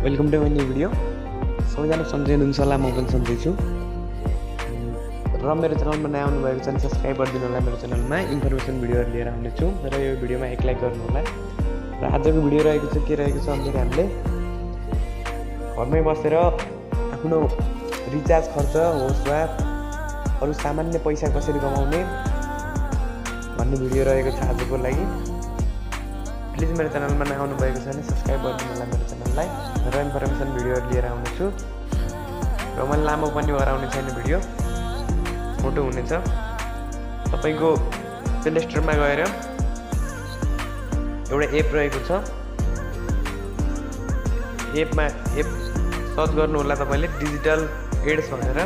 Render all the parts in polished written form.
Welcome to my new video. सबैजना सन्चै हुनुहुन्छ होला, म पनि सन्चै छु। र मेरो च्यानलमा नयाँ आउनुभएको छ भने सब्सक्राइब गरिदिनु होला। मेरो च्यानलमा इन्फर्मेसन भिडियोहरू लिएर आउनेछु र यो भिडियोमा एक लाइक गर्नु होला। र आजको भिडियो रहेको छ के रहेको छ भन्दाखेरि हामीले घरमै बसेर आफ्नो रिचार्ज खर्च होस् वा अरू सामान्य पैसा कसरी कमाउने भन्ने भिडियो रहेको छ आजको लागि। प्लिज मेरो च्यानलमा नआउनु भएको छ भने सब्सक्राइब गरिदिनु होला मेरो च्यानललाई। र इन्फर्मेसन भिडियोहरू लिएर आउनेछु र मैले लामो पनि गराउने छैन, भिडियो मोटो हुनेछ। तपाईको प्ले स्टोरमा गएर एउटा एप रहेको छ, एप सर्च गर्नु होला। तपाईले डिजिटल एड्स भनेर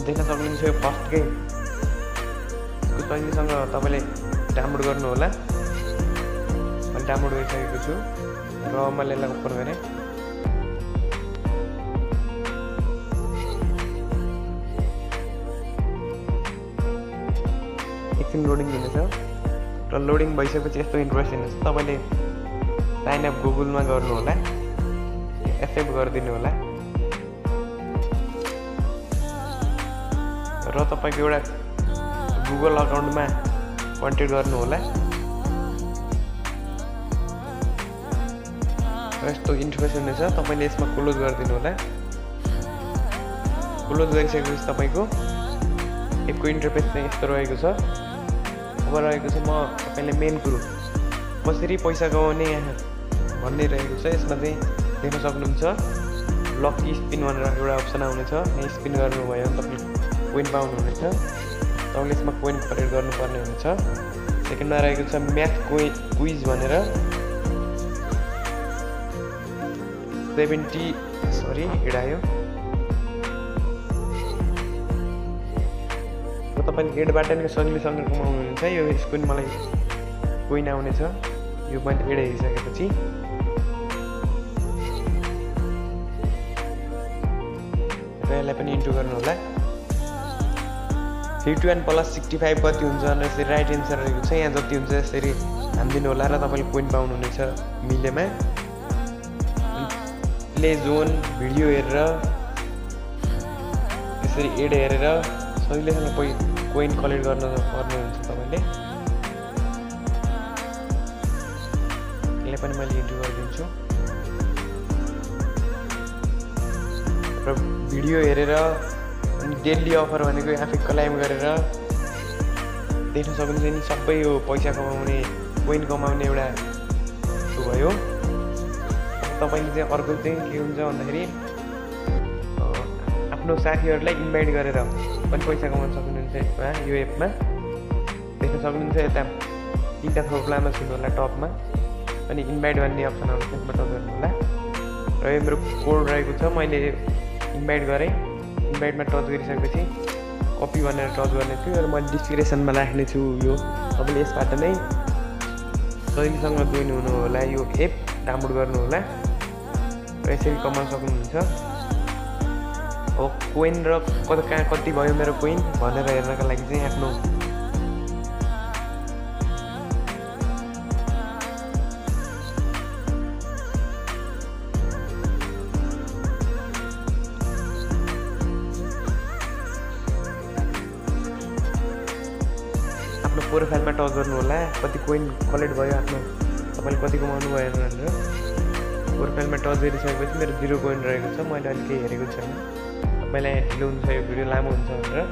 देख्न सक्नुहुन्छ। यो फर्स्टकै शैलीसँग तपाईले डाउनलोड गर्नु होला। मैले डाउनलोड गरिसकेको छु र मैले यसलाई ओपन गरेँ। एकछिन लोडिङ हुनेछ र लोडिङ भइसकेपछि यस्तो इन्टरफेस हुनेछ। तपाईले साइन अप गुगलमा गर्नु होला, एक्सेप्ट गरिदिनु होला र तपाईको एउटा गुगल अकाउन्टमा कन्ट्याक्ट गर्नु होला। यस्तो इन्टरफेस हुनेछ, तपाईले यसमा क्लोज गरिदिनु होला। क्लोज गरिसकेपछि तपाईको एपको इन्टरफेस चाहिँ यस्तो रहेको छ। अब रहेको छ म तपाईले मेन कुरो कसरी पैसा कमाउने यहाँ भन्ने रहेको छ। यसमा चाहिँ देख्न सक्नुहुन्छ लकी स्पिन भनेर एउटा अप्सन आउनेछ। यहाँ स्पिन गर्नुभयो भने तपाईले कोइन पाउनुहुनेछ। तपाईले यसमा कोइन कलेक्ट गर्नुपर्ने हुनेछ। सेकेन्डमा रहेको छ म्याथ क्विज भनेर 70 एडायो। तपाईले एडबाट नै सजिलोसँग कमाउनुहुन्छ। यो स्क्रिन मलाई कोइन आउनेछ, यो मैले एड हेरिसकेपछि। र यसलाई पनि इन्टु गर्नु होला। 51 + 65 कति हुन्छ भनेर यसरी राइट एन्सर रहेको छ। यहाँ जति हुन्छ यसरी हानिदिनु होला र तपाईँले कोइन पाउनुहुनेछ मिलेमा। प्ले जोन भिडियो हेरेर यसरी एड हेरेर सजिलैसँग कोइन कलेक्ट गर्नुहुन्छ तपाईँले। यसलाई पनि मैले इन्टु गरिदिन्छु र भिडियो हेरेर अनि डेली अफर भनेको आफै क्लाइम गरेर देख्न सक्नुहुन्छ। नि सबै यो पैसा कमाउने कोइन कमाउने एउटा भयो। तपाईले चाहिँ अर्को चाहिँ के हुन्छ भन्दाखेरि आफ्नो साथीहरूलाई इन्भाइट गरेर पनि पैसा कमाउन सक्नुहुन्छ। यसमा यो एपमा देख्न सक्नुहुन्छ। यता 3टा थोप्लामा छुनु होला, टपमा अनि इन्भाइट भन्ने अप्सन आउँछ, त्यसमा टच गर्नु होला। र यो मेरो कोड रहेको छ, मैले इन्भाइट गरेँ। इन्भाइटमा टच गरिसकेपछि कपी भनेर टच गर्ने छु र मैले डिस्क्रिप्सनमा राख्ने छु। यो तपाईँले यसबाट नै सजिलोसँग जोइन हुनु होला। यो एप डाउनलोड गर्नु होला र यसरी कमाउन सक्नुहुन्छ। अब कोइन र कहाँ कति भयो मेरो कोइन भनेर हेर्नका लागि चाहिँ आफ्नो प्रोफाइलमा टच गर्नु होला। कति कोइन कलेक्ट भयो, आफ्नो तपाईँले कति कमाउनु भयो भनेर प्रोफाइलमा टच गरिसकेपछि मेरो 0 कोइन रहेको छ। मैले अहिले केही हेरेको छैन, तपाईँलाई ढिलो हुन्छ, यो भिडियो लामो हुन्छ भनेर।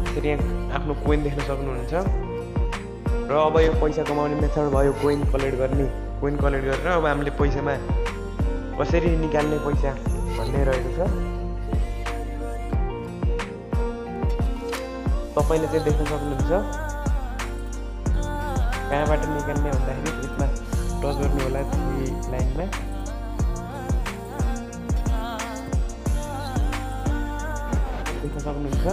त्यसरी यहाँ आफ्नो कोइन देख्न सक्नुहुन्छ। र अब यो पैसा कमाउने मेथड भयो कोइन कलेक्ट गर्ने। कोइन कलेक्ट गरेर अब हामीले पैसामा कसरी निकाल्ने पैसा भन्ने रहेको छ। तपाईँले चाहिँ देख्न सक्नुहुन्छ कहाँबाट निकाल्ने भन्दाखेरि यसमा टच गर्नु होला। 3 लाइनमा देख्न सक्नुहुन्छ।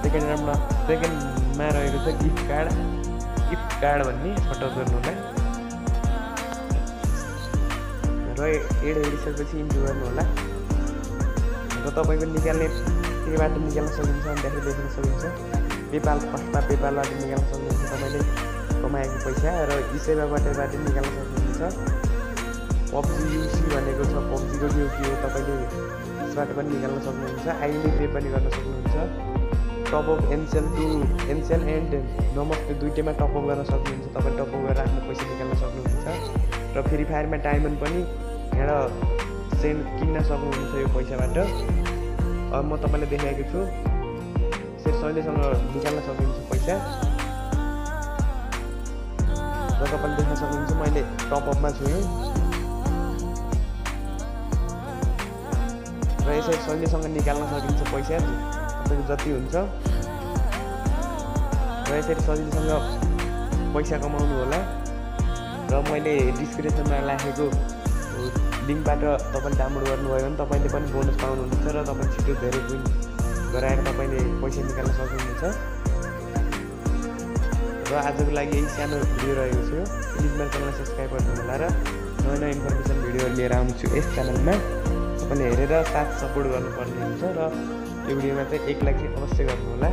सेकेन्डमा रहेको छ गिफ्ट कार्ड भन्ने, यसमा टच गर्नु होला र एड हेरिसकेपछि इन्टु गर्नु होला। र तपाईँको निकाल्ने केबाट निकाल्न सकिन्छ भन्दाखेरि देख्न सकिन्छ पेपाल, फर्स्टमा पेपालबाट निकाल्न सक्नुहुन्छ तपाईँले कमाएको पैसा, र eSewaबाट निकाल्न सक्नुहुन्छ। PUBG UC भनेको छ, PUBG को यो के हो तपाईले यसबाट पनि निकाल्न सक्नुहुन्छ। आइडी पे पनि गर्न सक्नुहुन्छ। टप अप एनसेल एन्ड नमस्ते दुईटैमा टप अप गर्न सक्नुहुन्छ। तपाईले टप अप गरेर आफ्नो पैसा निकाल्न सक्नुहुन्छ। र फ्री फायरमा डायमन्ड पनि यहाँ सेन्ड किन्न सक्नुहुन्छ यो पैसाबाट। अब म तपाईलाई देखाएको छु यसरी सजिलैसँग निकाल्न सकिन्छ पैसा। र तपाईले देख्न सक्नुहुन्छ मैले टप अपमा छु र यसरी सजिलैसँग निकाल्न सकिन्छ पैसा तपाईको जति हुन्छ। र यसरी सजिलैसँग पैसा कमाउनु होला। र मैले डिस्क्रिप्सनमा राखेको लिङ्कबाट तपाईले डाउनलोड गर्नुभयो भने तपाईले पनि बोनस पाउनुहुन्छ र तपाईले छिटो धेरै विन गराएर तपाईले पैसा निकाल्न सक्नुहुन्छ। र आजको लागि यही सानो भिडियो रहेको थियो। प्लिज मेरो च्यानललाई सब्स्क्राइब गर्नु होला र नयाँ नयाँ इन्फर्मेसन भिडियोहरू लिएर आउँछु यस च्यानलमा। तपाईँले हेरेर साथ सपोर्ट गर्नुपर्ने हुन्छ र यो भिडियोमा चाहिँ एक लाइक चाहिँ अवश्य गर्नु होला।